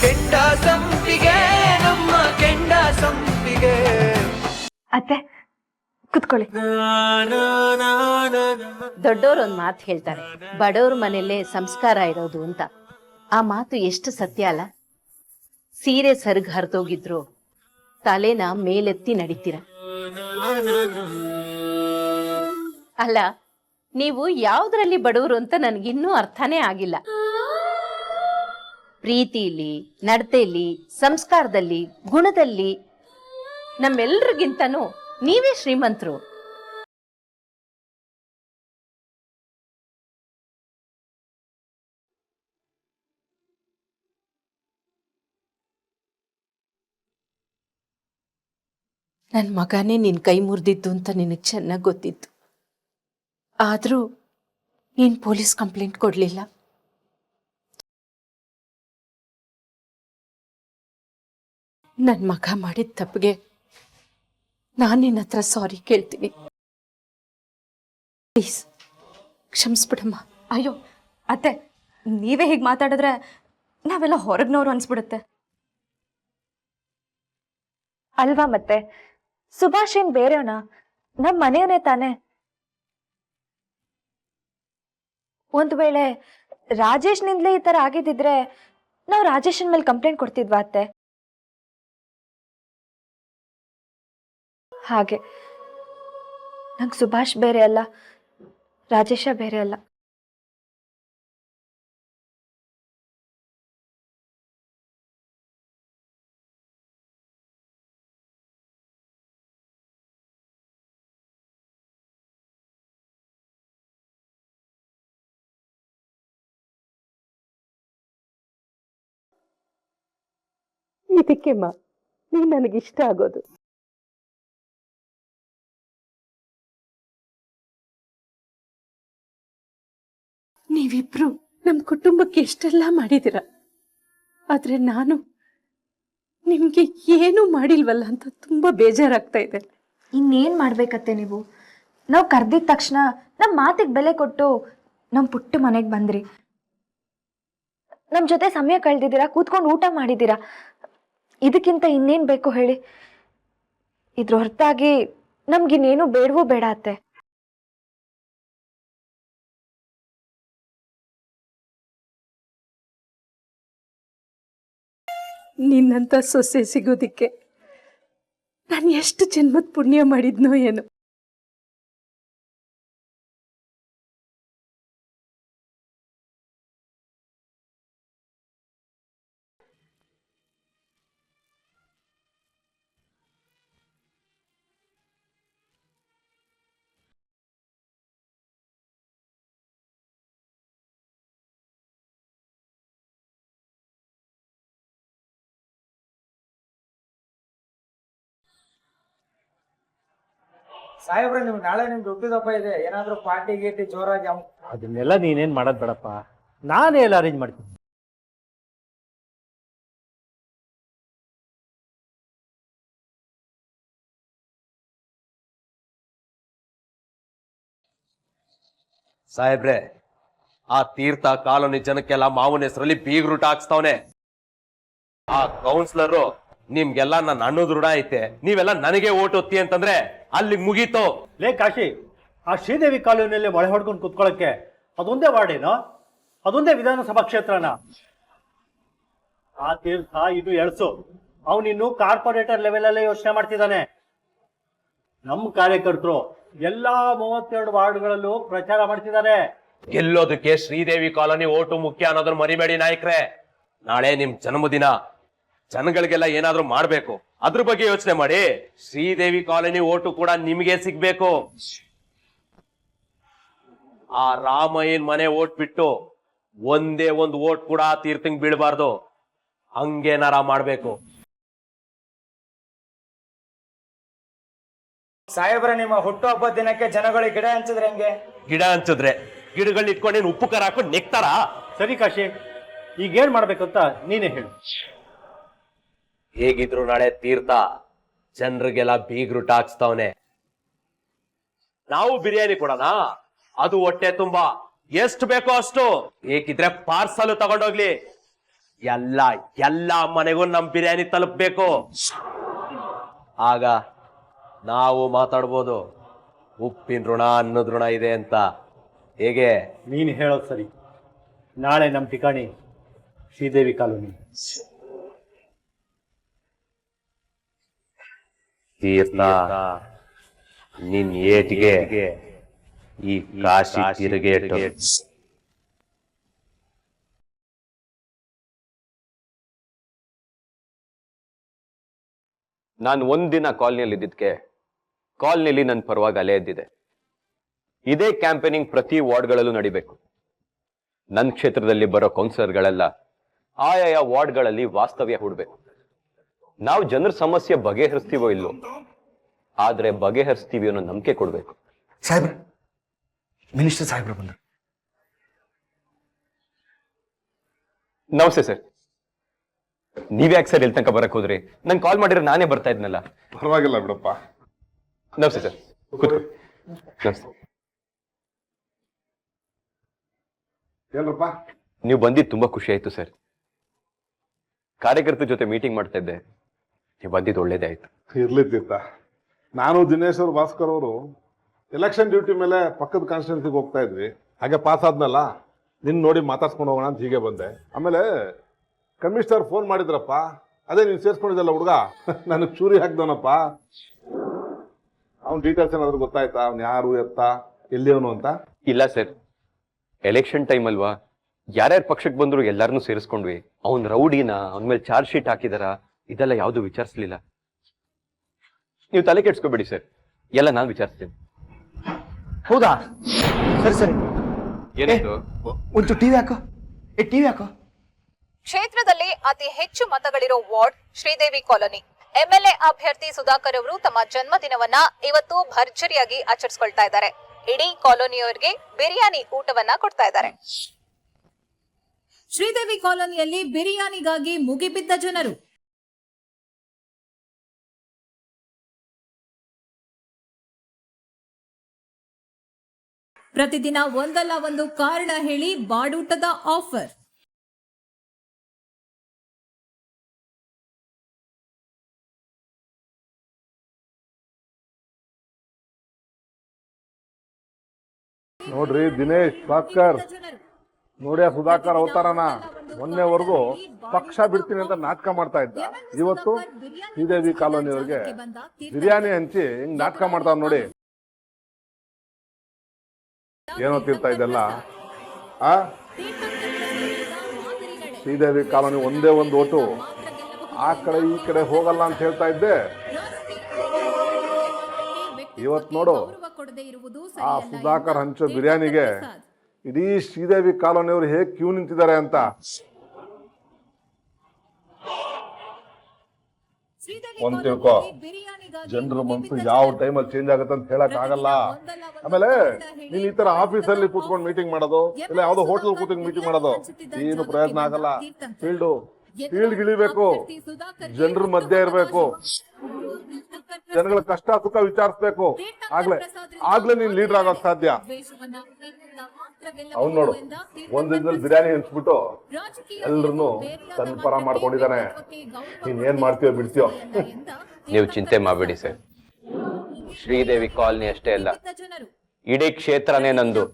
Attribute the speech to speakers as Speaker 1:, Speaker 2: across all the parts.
Speaker 1: ಕೆಂಡ ಸಂಪಿಗೆ ನಮ್ಮ ಕೆಂಡ ಸಂಪಿಗೆ.
Speaker 2: ಅತ್ತೆ ಕುತ್ಕೊಳ್ಳಿ.
Speaker 3: ದೊಡ್ಡೋರು ಒಂದ್ ಮಾತು ಹೇಳ್ತಾರೆ, ಬಡವ್ರ ಮನೆಯಲ್ಲೇ ಸಂಸ್ಕಾರ ಇರೋದು ಅಂತ. ಆ ಮಾತು ಎಷ್ಟು ಸತ್ಯ ಅಲ್ಲ. ಸೀರೆ ಸರಿಗ್ ಹರಿದೋಗಿದ್ರು ತಲೆನ ಮೇಲೆತ್ತಿ ನಡಿತೀರ. ಅಲ್ಲ, ನೀವು ಯಾವ್ದ್ರಲ್ಲಿ ಬಡವರು ಅಂತ ನನ್ಗಿನ್ನೂ ಅರ್ಥನೇ ಆಗಿಲ್ಲ. ಪ್ರೀತಿಲಿ, ನಡತೆಯಲ್ಲಿ, ಸಂಸ್ಕಾರದಲ್ಲಿ, ಗುಣದಲ್ಲಿ ನಮ್ಮೆಲ್ರಿಗಿಂತನೂ ನೀವೇ ಶ್ರೀಮಂತರು. ನನ್ನ ಮಗನೇ ನಿನ್ ಕೈ ಮುರಿದಿದ್ದು ಅಂತ ನಿನಗೆ ಚೆನ್ನಾಗಿ ಗೊತ್ತಿತ್ತು. ಆದರೂ ನೀನು ಪೊಲೀಸ್ ಕಂಪ್ಲೇಂಟ್ ಕೊಡಲಿಲ್ಲ. ನನ್ನ ಮಗ ಮಾಡಿದ ತಪ್ಪಿಗೆ ನಾನು ನಿನ್ನ ಹತ್ರ ಸಾರಿ ಕೇಳ್ತೀನಿ. ಪ್ಲೀಸ್ ಕ್ಷಮಿಸ್ಬಿಡಮ್ಮ.
Speaker 2: ಅಯ್ಯೋ ಅತ್ತೆ, ನೀವೇ ಹೀಗೆ ಮಾತಾಡಿದ್ರೆ ನಾವೆಲ್ಲ ಹೊರಗ್ನವ್ರು ಅನ್ಸ್ಬಿಡುತ್ತೆ ಅಲ್ವಾ? ಮತ್ತೆ ಸುಭಾಷ್ ಏನ್ ಬೇರೆಯವನ? ನಮ್ಮ ಮನೆಯವನೇ ತಾನೆ. ಒಂದ್ ವೇಳೆ ರಾಜೇಶ್ನಿಂದಲೇ ಈ ತರ ಆಗಿದ್ದಿದ್ರೆ ನಾವು ರಾಜೇಶನ್ ಮೇಲೆ ಕಂಪ್ಲೇಂಟ್ ಕೊಡ್ತಿದ್ವಾ ಅತ್ತೆ? ಹಾಗೆ ನಂಗೆ ಸುಭಾಷ್ ಬೇರೆ ಅಲ್ಲ, ರಾಜೇಶ ಬೇರೆ ಅಲ್ಲ.
Speaker 3: ಇದಕ್ಕೆಮ್ಮ ನೀನು ನನಗಿಷ್ಟ ಆಗೋದು. ನೀವಿಬ್ರು ನಮ್ಮ ಕುಟುಂಬಕ್ಕೆ ಎಷ್ಟೆಲ್ಲ ಮಾಡಿದಿರ, ಆದ್ರೆ ನಾನು ನಿಮ್ಗೆ ಏನೂ ಮಾಡಿಲ್ವಲ್ಲ ಅಂತ ತುಂಬಾ ಬೇಜಾರಾಗ್ತಾ ಇದೆ.
Speaker 2: ಇನ್ನೇನ್ ಮಾಡ್ಬೇಕತ್ತೆ ನೀವು? ನಾವು ಕರ್ದಿದ ತಕ್ಷಣ ನಮ್ಮ ಮಾತಿಗೆ ಬೆಲೆ ಕೊಟ್ಟು ನಮ್ಮ ಪುಟ್ಟ ಮನೆಗೆ ಬಂದ್ರಿ. ನಮ್ಮ ಜೊತೆ ಸಮಯ ಕಳೆದಿದ್ದೀರಾ, ಕೂತ್ಕೊಂಡು ಊಟ ಮಾಡಿದ್ದೀರಾ. ಇದಕ್ಕಿಂತ ಇನ್ನೇನ್ ಬೇಕು ಹೇಳಿ? ಇದ್ರ ಹೊರತಾಗಿ ನಮ್ಗಿನ್ನೇನು ಬೇಡವೂ ಬೇಡ ಅತ್ತೆ.
Speaker 3: ನಿನ್ನಂತ ಸೊಸೆ ಸಿಗೋದಿಕ್ಕೆ ನಾನು ಎಷ್ಟು ಜನ್ಮದ ಪುಣ್ಯ ಮಾಡಿದ್ನೋ ಏನು.
Speaker 4: ಸಾಹೇಬ್ರೆ, ನೀವು ನಾಳೆ ನಿಮ್ಗೆ ಹುಟ್ಟಿದಪ್ಪ ಇದೆ, ಏನಾದ್ರೂ ಪಾರ್ಟಿ ಗೀಟಿ ಜೋರಾಗಿ?
Speaker 5: ಅದನ್ನೆಲ್ಲ ನೀನೇನ್ ಮಾಡೋದ್ ಬೇಡಪ್ಪ, ನಾನೇ ಎಲ್ಲ ಅರೇಂಜ್ ಮಾಡ್ತೀನಿ.
Speaker 6: ಸಾಹೇಬ್ರೆ, ಆ ತೀರ್ಥ ಕಾಲೋನಿ ಜನಕ್ಕೆಲ್ಲ ಮಾವನ ಹೆಸರಲ್ಲಿ ಬೀಗ್ರೂಟ ಹಾಕ್ಸ್ತಾವನೆ. ಆ ಕೌನ್ಸಿಲರು ನಿಮ್ಗೆಲ್ಲ ನನ್ನ ಅನ್ನೋದ್ ಋಣ ಐತೆ, ನೀವೆಲ್ಲ ನನಗೆ ಓಟ್ ಒತ್ತಿ ಅಂತಂದ್ರೆ ಅಲ್ಲಿ ಮುಗೀತು.
Speaker 5: ಲೇ ಕಾಶಿ, ಆ ಶ್ರೀದೇವಿ ಕಾಲೋನಿಯಲ್ಲಿ ಮೊಳೆ ಹೊಡ್ಕೊಂಡು ಕುತ್ಕೊಳ್ಳಕ್ಕೆ ಅದೊಂದೇ ವಾರ್ಡೇನೋ? ಅದೊಂದೇ ವಿಧಾನಸಭಾ ಕ್ಷೇತ್ರನ? ಆ ತೀರ್ಥ ಇದು ಎಳ್ಸು. ಅವನಿನ್ನು ಕಾರ್ಪೊರೇಟರ್ ಲೆವೆಲ್ ಅಲ್ಲೇ ಯೋಚನೆ ಮಾಡ್ತಿದ್ದಾನೆ. ನಮ್ಮ ಕಾರ್ಯಕರ್ತರು ಎಲ್ಲಾ 32 ವಾರ್ಡ್ಗಳಲ್ಲೂ ಪ್ರಚಾರ ಮಾಡ್ತಿದ್ದಾರೆ.
Speaker 6: ಗೆಲ್ಲೋದಕ್ಕೆ ಶ್ರೀದೇವಿ ಕಾಲೋನಿ ಓಟು ಮುಖ್ಯ ಅನ್ನೋದನ್ನ ಮರಿಬೇಡಿ ನಾಯಕ್ರೆ. ನಾಳೆ ನಿಮ್ ಜನ್ಮದಿನ, ಜನಗಳಿಗೆಲ್ಲ ಏನಾದ್ರೂ ಮಾಡ್ಬೇಕು, ಅದ್ರ ಬಗ್ಗೆ ಯೋಚನೆ ಮಾಡಿ. ಶ್ರೀದೇವಿ ಕಾಲೋನಿ ಓಟು ಕೂಡ ನಿಮಗೆ ಸಿಗ್ಬೇಕು. ಆ ರಾಮಯ್ಯನ್ ಮನೆ ಓಟ್ ಬಿಟ್ಟು ಒಂದೇ ಒಂದು ಓಟ್ ಕೂಡ ತೀರ್ಥಂಗ್ ಬೀಳ್ಬಾರ್ದು. ಹಂಗೇನಾರ ಮಾಡ್ಬೇಕು.
Speaker 4: ಸಾಹೇಬ್ರೆ, ನಿಮ್ಮ ಹುಟ್ಟುಹಬ್ಬದ ದಿನಕ್ಕೆ ಜನಗಳಿಗೆ ಗಿಡ ಹಂಚಿದ್ರೆ ಹೆಂಗೆ?
Speaker 6: ಗಿಡ ಹಂಚಿದ್ರೆ ಗಿಡಗಳನ್ನ ಇಟ್ಕೊಂಡು ಉಪ್ಪು ಖಾರ ಹಾಕೊಂಡು ನೆಕ್ತಾರ?
Speaker 5: ಸರಿ ಕಾಶಿ, ಈಗೇನ್ ಮಾಡ್ಬೇಕಂತ ನೀನೇ ಹೇಳು.
Speaker 6: ಹೇಗಿದ್ರು ನಾಳೆ ತೀರ್ಥ ಜನರಿಗೆಲ್ಲ ಬೀಗ್ರೂಟ ಹಾಕ್ಸ್ತಾವನೆ. ನಾವು ಬಿರಿಯಾನಿ ಕೊಡೋಣ, ಅದು ಹೊಟ್ಟೆ ತುಂಬಾ ಎಷ್ಟು ಬೇಕೋ ಅಷ್ಟು. ಬೇಕಿದ್ರೆ ಪಾರ್ಸಲ್ ತಗೊಂಡೋಗ್ಲಿ. ಎಲ್ಲ ಮನೆಗೂ ನಮ್ ಬಿರಿಯಾನಿ ತಲುಪಬೇಕು. ಆಗ ನಾವು ಮಾತಾಡ್ಬೋದು ಉಪ್ಪಿನ ಋಣ ಅನ್ನದ ಋಣ ಇದೆ ಅಂತ. ಹೇಗೆ?
Speaker 5: ನೀನು ಹೇಳೋದು ಸರಿ. ನಾಳೆ ನಮ್ಮ ಠಿಕಾಣಿ ಶ್ರೀದೇವಿ ಕಾಲೋನಿ.
Speaker 6: ತೀರ್ಥ, ನಿನ್ ಏಟಿಗೆ ಈ ಕಾಶಿ ತಿರುಗೇಟು.
Speaker 7: ನಾನು ಒಂದಿನ ಕಾಲನಿಯಲ್ಲಿ ಇದ್ದಿದ್ಕೆ ಕಾಲನಿಯಲ್ಲಿ ನನ್ನ ಪರವಾಗಿ ಅಲೆ ಎದ್ದಿದೆ. ಇದೇ ಕ್ಯಾಂಪೇನಿಂಗ್ ಪ್ರತಿ ವಾರ್ಡ್ಗಳಲ್ಲೂ ನಡಿಬೇಕು. ನನ್ನ ಕ್ಷೇತ್ರದಲ್ಲಿ ಬರೋ ಕೌನ್ಸಿಲರ್ಗಳೆಲ್ಲ ಆಯಾಯ ವಾರ್ಡ್ಗಳಲ್ಲಿ ವಾಸ್ತವ್ಯ ಹೂಡಬೇಕು. ನಾವು ಜನರ ಸಮಸ್ಯೆ ಬಗೆಹರಿಸ್ತೀವೋ ಇಲ್ಲೋ, ಆದ್ರೆ ಬಗೆಹರಿಸ್ತೀವಿ ಅನ್ನೋ ನಂಬಿಕೆ ಕೊಡ್ಬೇಕು.
Speaker 8: ಸಾಹೇಬ್ರ, ಮಿನಿಸ್ಟರ್ ಸಾಹೇಬ್ರ ಬಂದ್ರು.
Speaker 7: ನಮಸ್ತೆ ಸರ್. ನೀವ್ಯಾಕೆ ಸರ್ ಇಲ್ಲಿ ತನಕ ಬರಕ್ ಹೋದ್ರಿ? ನಂಗೆ ಕಾಲ್ ಮಾಡಿದ್ರೆ ನಾನೇ ಬರ್ತಾ ಇದ್ನಲ್ಲ.
Speaker 9: ಪರವಾಗಿಲ್ಲ ಬಿಡಪ್ಪ.
Speaker 7: ನಮಸ್ತೆ ಸರ್, ಕೂತ್ಕೊಳ್ಳಿ. ನಮಸ್ತೆ.
Speaker 9: ಏನಪ್ಪ?
Speaker 7: ನೀವು ಬಂದಿದ್ದು ತುಂಬಾ ಖುಷಿ ಆಯ್ತು ಸರ್. ಕಾರ್ಯಕರ್ತರ ಜೊತೆ ಮೀಟಿಂಗ್ ಮಾಡ್ತಾ ಇದ್ದೆ, ನೀವು ಬಂದಿದ್ದು ಒಳ್ಳೇದೇ ಆಯ್ತು.
Speaker 9: ಇರ್ಲಿ ತೀರ್ಥ, ನಾನು ದಿನೇಶ್ ಅವರು ಭಾಸ್ಕರ್ ಅವರು ಎಲೆಕ್ಷನ್ ಡ್ಯೂಟಿ ಮೇಲೆ ಪಕ್ಕದ ಕಾನ್ಸ್ಟಿಟ್ಯೂನ್ಸಿಗೆ ಹೋಗ್ತಾ ಇದ್ವಿ. ಹಾಗೆ ಪಾಸ್ ಆದ್ನಲ್ಲ, ನಿನ್ನ ನೋಡಿ ಮಾತಾಡ್ಸ್ಕೊಂಡು ಹೋಗೋಣ ಅಂತ ಹೀಗೆ ಬಂದೆ. ಆಮೇಲೆ ಕಮಿಷನರ್ ಫೋನ್ ಮಾಡಿದ್ರಪ್ಪ, ಅದೇ ನೀನು ಸೇರ್ಸ್ಕೊಂಡಿದ್ದಲ್ಲ ಹುಡುಗ, ನನಗೆ ಚೂರಿ ಹಾಕ್ದವನಪ್ಪ. ಅವ್ನ ಡೀಟೇಲ್ಸ್ ಏನಾದ್ರು ಗೊತ್ತಾಯ್ತಾ? ಅವ್ನು ಯಾರು, ಎತ್ತ, ಎಲ್ಲಿ ಅವನು ಅಂತ?
Speaker 7: ಇಲ್ಲ ಸರ್, ಎಲೆಕ್ಷನ್ ಟೈಮ್ ಅಲ್ವಾ, ಯಾರ್ಯಾರ ಪಕ್ಷಕ್ಕೆ ಬಂದ್ರು ಎಲ್ಲಾರನ್ನೂ ಸೇರಿಸ್ಕೊಂಡ್ವಿ. ಅವ್ನ್ ರೌಡಿನ, ಅವನ ಮೇಲೆ ಚಾರ್ಜ್ ಶೀಟ್ ಹಾಕಿದಾರ, ಇದೆಲ್ಲ ಯಾವ್ದು ವಿಚಾರಿಸ್ಲಿಲ್ಲ. ನೀವು ತಲೆ ಕೆಡ್ಸ್ಕೊಬೇಡಿ ಸರ್, ಎಲ್ಲ ನಾನು ವಿಚಾರಿಸ್ತೇನೆ.
Speaker 8: ಹೌದಾ? ಸರಿ ಸರಿ.
Speaker 7: ಏನಾಯ್ತು?
Speaker 8: ಒಂಚೂರು ಟಿವಿ ಹಾಕೋ. ಟಿವಿ ಹಾಕೋ.
Speaker 10: ಕ್ಷೇತ್ರದಲ್ಲಿ ಅತಿ ಹೆಚ್ಚು ಮತಗಳಿರೋ ವಾರ್ಡ್ ಶ್ರೀದೇವಿ ಕಾಲೋನಿ. ಎಂಎಲ್ಎ ಅಭ್ಯರ್ಥಿ ಸುಧಾಕರ್ ಅವರು ತಮ್ಮ ಜನ್ಮದಿನವನ್ನ ಇವತ್ತು ಭರ್ಜರಿಯಾಗಿ ಆಚರಿಸಿಕೊಳ್ತಾ ಇದ್ದಾರೆ. ಇಡೀ ಕಾಲೋನಿಯವರಿಗೆ ಬಿರಿಯಾನಿ ಊಟವನ್ನ ಕೊಡ್ತಾ ಇದ್ದಾರೆ. ಶ್ರೀದೇವಿ ಕಾಲೋನಿಯಲ್ಲಿ ಬಿರಿಯಾನಿಗಾಗಿ ಮುಗಿಬಿದ್ದ ಜನರು. ಪ್ರತಿದಿನ ಒಂದಲ್ಲ ಒಂದು ಕಾರಣ ಹೇಳಿ ಬಾಡೂಟದ ಆಫರ್.
Speaker 9: ನೋಡ್ರಿ ದಿನೇಶ್, ಭಾಸ್ಕರ್, ನೋಡಿ ಆ ಸುಧಾಕರ್ ಅವತಾರನ. ಮೊನ್ನೆವರೆಗೂ ಪಕ್ಷ ಬಿಡ್ತೀನಿ ಅಂತ ನಾಟಕ ಮಾಡ್ತಾ ಇದ್ದ, ಇವತ್ತು ಶ್ರೀದೇವಿ ಕಾಲೋನಿಯವ್ರಿಗೆ ಬಿರಿಯಾನಿ ಹಂಚಿ ಹಿಂಗ್ ನಾಟಕ ಮಾಡ್ತಾವ್ ನೋಡಿ. ಏನೋ ತೀರ್ತಾ ಇದೆಲ್ಲ ಆ ಶ್ರೀದೇವಿ ಕಾಲೋನಿ ಒಂದೇ ಒಂದು ಓಟು, ಆ ಕಡೆ ಈ ಕಡೆ ಹೋಗಲ್ಲ ಅಂತ ಹೇಳ್ತಾ ಇದ್ದೆ. ಇವತ್ ನೋಡು, ಆ ಸುಧಾಕರ್ ಹಂಚೋ ಬಿರಿಯಾನಿಗೆ ಇಡೀ ಶ್ರೀದೇವಿ ಕಾಲೋನಿಯವರು ಹೇಗೆ ಕ್ಯೂ ನಿಂತಿದ್ದಾರೆ ಅಂತ. ಒಂದ್ ತಿಳ್ಕೊ, ಜನರ ಮನಸ್ಸು ಯಾವ ಟೈಮಲ್ಲಿ ಚೇಂಜ್ ಆಗುತ್ತೆ ಅಂತ ಹೇಳಕ್ ಆಗಲ್ಲ. ಆಮೇಲೆ ನೀನ್ ಈ ತರ ಆಫೀಸಲ್ಲಿ ಕೂತ್ಕೊಂಡು ಮೀಟಿಂಗ್ ಮಾಡೋದು, ಇಲ್ಲ ಯಾವ್ದೋ ಹೋಟೆಲ್ ಕೂತ್ಕೊಂಡು ಮೀಟಿಂಗ್ ಮಾಡೋದು ಏನು ಪ್ರಯೋಜನ ಆಗಲ್ಲ. ಫೀಲ್ಡ್ ಇಳಿಬೇಕು, ಜನರ ಮಧ್ಯೆ ಇರ್ಬೇಕು, ಜನಗಳ ಕಷ್ಟ ಸುಖ ವಿಚಾರಿಸ್ಬೇಕು. ಆಗ್ಲೇ ನೀನ್ ಲೀಡರ್ ಆಗೋಕ್ ಸಾಧ್ಯ. ಅವ್ನು ನೋಡು, ಒಂದ್ ದಿನದಲ್ಲಿ ಬಿರಿಯಾನಿ ಹಂಚ್ಬಿಟ್ಟು ಎಲ್ರನ್ನು ತನ್ನ ಪರ ಮಾಡ್ಕೊಂಡಿದ್ದಾನೆ. ನೀನ್ ಏನ್ ಮಾಡ್ತೀಯೋ ಬಿಡ್ತೀಯೋ.
Speaker 7: ನೀವು ಚಿಂತೆ ಮಾಡಬೇಡಿ ಸರ್, ಶ್ರೀದೇವಿ ಕಾಲನಿ ಅಷ್ಟೇ ಅಲ್ಲ, ಇಡೀ ಕ್ಷೇತ್ರನೇ ನಂದು.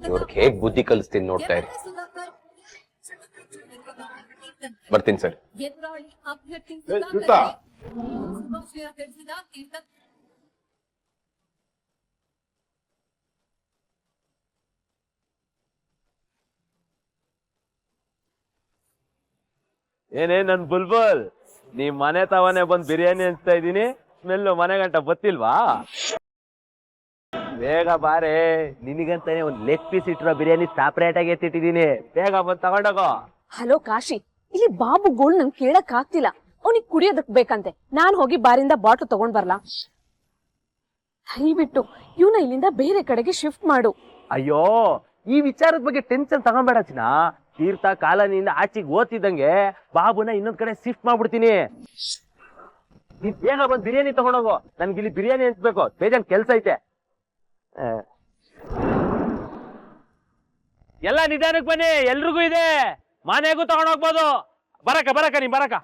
Speaker 7: ಇವ್ರಿಗೆ ಹೇಗ್ ಬುದ್ಧಿ ಕಲಿಸ್ತೀನಿ ನೋಡ್ತಾ ಇರಿ. ಬರ್ತೀನಿ ಸರ್.
Speaker 6: ಏನೇ ನನ್ ಬುಲ್ಬುಲ್, ನೀ ಮನೆ ತವನೇ ಬಂದ್ ಬಿರಿಯಾನಿ ಹಂಚ್ತಾ ಇದೀನಿ, ಸ್ಮೆಲ್ಲು ಮನೆ ಗಂಟ ಬತ್ತಿಲ್ವಾ? ಬೇಗ ಬಾರೆ, ನಿನಗಂತಾನೆ ಒಂದ್ ಲೆಗ್ ಪೀಸ್ ಇಟ್ಟಿರೋ ಬಿರಿಯಾನಿ ಸಪರೇಟ್ ಆಗಿ ಎತ್ತಿಟ್ಟಿದೀನಿ, ಬೇಗ ಬಂದ್ ತಗೊಂಡೋಗೋ.
Speaker 11: ಹಲೋ ಕಾಶಿ, ಇಲ್ಲಿ ಬಾಬುಗಳು ನಂಗೆ ಕೇಳಕ್ ಆಗ್ತಿಲ್ಲ, ಅವನಿಗೆ ಕುಡಿಯೋದಕ್ ಬೇಕಂತೆ. ನಾನ್ ಹೋಗಿ ಬಾರಿಂದ ಬಾಟ್ಲು ತಗೊಂಡ್ ಬರ್ಲಾ? ದಯವಿಟ್ಟು ಇವನ ಇಲ್ಲಿಂದ ಬೇರೆ ಕಡೆಗೆ ಶಿಫ್ಟ್ ಮಾಡು.
Speaker 6: ಅಯ್ಯೋ, ಈ ವಿಚಾರದ ಬಗ್ಗೆ ಟೆನ್ಷನ್ ತಗೊಂಬೇಡ ಚಿನ್ನ. ತೀರ್ಥ ಕಾಲನಿಯಿಂದ ಆಚೆಗೆ ಓದ್ತಿದ್ದಂಗೆ ಬಾಬುನ ಇನ್ನೊಂದ್ ಕಡೆ ಶಿಫ್ಟ್ ಮಾಡ್ಬಿಡ್ತೀನಿ. ನೀನ್ ಬೇಗ ಬಂದ್ ಬಿರಿಯಾನಿ ತಗೊಂಡೋಗೋ, ನನ್ಗೆ ಇಲ್ಲಿ ಬಿರಿಯಾನಿ ಹಂಚ್ಬೇಕು, ಬೇಜಾನ್ ಕೆಲ್ಸ ಐತೆ. ಎಲ್ಲ ನಿಧಾನಕ್ಕೆ ಬನ್ನಿ, ಎಲ್ರಿಗೂ ಇದೆ, ಮನೆಗೂ ತಗೊಂಡೋಗ್ಬೋದು. ಬರಕ ನೀ ಬರಕ.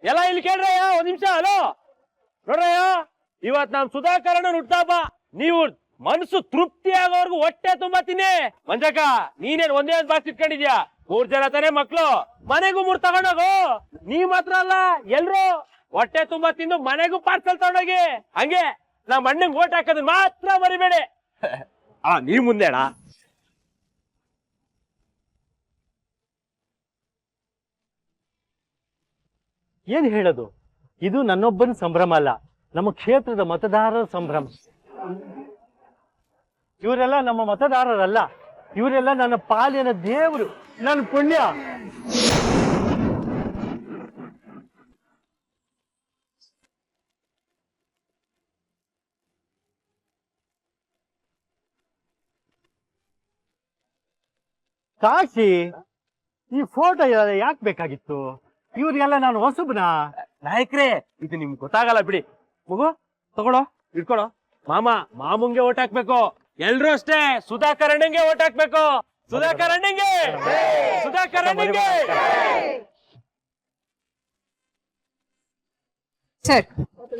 Speaker 6: ಎಲ್ಲ ಇಲ್ಲಿ ಕೇಳ್ರಯ್ಯ, ಒಂದ್ ನಿಮಿಷ. ಹಲೋ ನೋಡ್ರಯ್ಯ, ಇವತ್ ನಮ್ ಸುಧಾಕರಣ ಹುಟ್ಟಾಪ. ನೀವು ಮನಸ್ಸು ತೃಪ್ತಿ ಆಗೋವರ್ಗು ಹೊಟ್ಟೆ ತುಂಬಾ ತಿನ್ನಿ. ಮಂಜಕ್ಕ, ನೀನೇನ್ ಒಂದೇ ಒಂದ್ ಬಾಕ್ಸ್ ಇಟ್ಕೊಂಡಿದ್ಯಾ? 3 ಜನ ತಾನೇ ಮಕ್ಳು, ಮನೆಗೂ 3 ತಗೊಂಡೋಗು. ನೀ ಮಾತ್ರ ಅಲ್ಲ, ಎಲ್ರು ಹೊಟ್ಟೆ ತುಂಬಾ ತಿಂದು ಮನೆಗೂ ಪಾರ್ಸಲ್ ತಗೊಂಡೋಗಿ. ಹಂಗೆ ನಮ್ ಅಣ್ಣಂಗ್ ಓಟ್ ಹಾಕೋದನ್ನ ಮಾತ್ರ ಮರಿಬೇಡಿ. ನೀವ್ ಮುಂದೆ ಅಣ್ಣ.
Speaker 5: ಏನ್ ಹೇಳೋದು, ಇದು ನನ್ನೊಬ್ಬನ ಸಂಭ್ರಮ ಅಲ್ಲ, ನಮ್ಮ ಕ್ಷೇತ್ರದ ಮತದಾರರ ಸಂಭ್ರಮ. ಇವರೆಲ್ಲ ನಮ್ಮ ಮತದಾರರಲ್ಲ, ಇವರೆಲ್ಲ ನನ್ನ ಪಾಲಿನ ದೇವರು, ನನ್ನ ಪುಣ್ಯ. ಕಾಶಿ, ಈ ಫೋಟೋ ಯಾಕೆ ಬೇಕಾಗಿತ್ತು? ಇವ್ರಿಗೆಲ್ಲ ನಾನು ಹೊಸಬ್ನ?
Speaker 6: ನಾಯಕ್ರೇ, ಇದು ನಿಮ್ಗೆ ಗೊತ್ತಾಗಲ್ಲ ಬಿಡಿ. ಮಗು ತಗೊಳೋ, ಇಟ್ಕೊಳೋ. ಮಾಮುಂಗೆ ಓಟ್ ಹಾಕ್ಬೇಕು. ಎಲ್ರು ಅಷ್ಟೇ, ಸುಧಾಕರ್ ಅಣ್ಣಂಗೆ ಓಟ್ ಹಾಕ್ಬೇಕು. ಸುಧಾಕರ್ ಅಣ್ಣಂಗೆ, ಸುಧಾಕರ್ ಅಣ್ಣಂಗೆ.
Speaker 10: ಸರ್,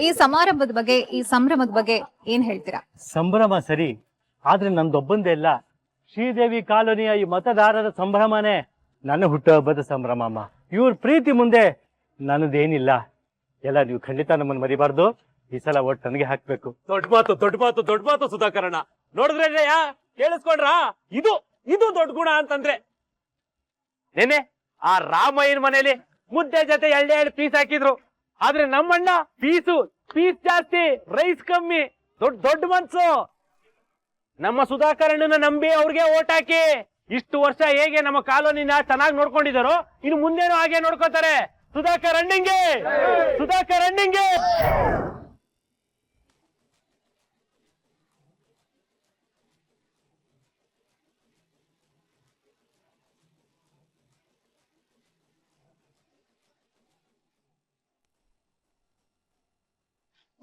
Speaker 10: ಈ ಸಮಾರಂಭದ ಬಗ್ಗೆ, ಈ ಸಂಭ್ರಮದ ಬಗ್ಗೆ ಏನ್ ಹೇಳ್ತೀರಾ?
Speaker 5: ಸಂಭ್ರಮ ಸರಿ, ಆದ್ರೆ ನಂದೊಬ್ಬಂದೇ ಇಲ್ಲ, ಶ್ರೀದೇವಿ ಕಾಲೋನಿಯ ಈ ಮತದಾರರ ಸಂಭ್ರಮನೇ ನನ್ನ ಹುಟ್ಟುಹಬ್ಬದ ಸಂಭ್ರಮ. ಇವ್ರ ಪ್ರೀತಿ ಮುಂದೆ ನನ್ನದೇನಿಲ್ಲ. ಎಲ್ಲ ನೀವು ಖಂಡಿತ ನಮ್ಮನ್ನು ಮರಿಬಾರ್ದು. ಈ ಸಲ ಒಟ್ಟು ನನಗೆ ಹಾಕ್ಬೇಕು.
Speaker 6: ದೊಡ್ಡ ಮಾತು ಸುಧಾಕರಣ್ಣ. ನೋಡಿದ್ರೆ ಕೇಳಿಸ್ಕೊಂಡ್ರ? ಇದು ದೊಡ್ಡ ಗುಣ ಅಂತಂದ್ರೆ. ನೆನೆ ಆ ರಾಮಯ್ಯನ ಮನೇಲಿ ಮುದ್ದೆ ಜೊತೆ 2 ಪೀಸ್ ಹಾಕಿದ್ರು. ಆದ್ರೆ ನಮ್ಮಣ್ಣ ಪೀಸ್ ಜಾಸ್ತಿ, ರೈಸ್ ಕಮ್ಮಿ. ದೊಡ್ಡ ಮನ್ಸು. ನಮ್ಮ ಸುಧಾಕರಣ್ಣನ ನಂಬಿ ಅವ್ರಿಗೆ ಓಟ್ ಹಾಕಿ. ಇಷ್ಟು ವರ್ಷ ಹೇಗೆ ನಮ್ಮ ಕಾಲೋನಿನ ಚೆನ್ನಾಗಿ ನೋಡ್ಕೊಂಡಿದ್ದಾರೋ, ಇನ್ನು ಮುಂದೇನು ಹಾಗೆ ನೋಡ್ಕೋತಾರೆ. ಸುಧಾಕರ್ ಅಣ್ಣಂಗೆ, ಸುಧಾಕರ್ ಅಣ್ಣಂಗೆ.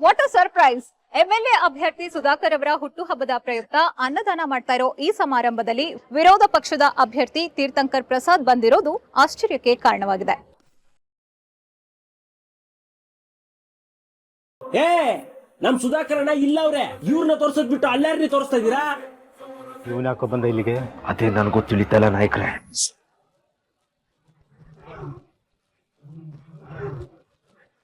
Speaker 10: What a surprise! ಎಂಎಲ್ಎ ಅಭ್ಯರ್ಥಿ ಸುಧಾಕರ್ ಅವರ ಹುಟ್ಟುಹಬ್ಬದ ಪ್ರಯುಕ್ತ ಅನ್ನದಾನ ಮಾಡ್ತಾ ಇರೋ ಈ ಸಮಾರಂಭದಲ್ಲಿ ವಿರೋಧ ಪಕ್ಷದ ಅಭ್ಯರ್ಥಿ ತೀರ್ಥಂಕರ್ ಪ್ರಸಾದ್ ಬಂದಿರೋದು ಆಶ್ಚರ್ಯಕ್ಕೆ ಕಾರಣವಾಗಿದೆ.
Speaker 6: ನಮ್ ಸುಧಾಕರಣ ಇಲ್ಲ ಅವ್ರೆ, ಇವ್ರನ್ನ ತೋರ್ಸದ್ ಬಿಟ್ಟು ಅಲ್ಲಾರ್ನಿ ತೋರಿಸ್ತಾ ಇದೀರಾ?
Speaker 5: ಇವನ್ಯಾಕೋ ಬಂದ ಇಲ್ಲಿಗೆ?
Speaker 8: ಅದೇ ನನಗೂ ತಿಳಿತಲ್ಲ ನಾಯಕ್ರೆ.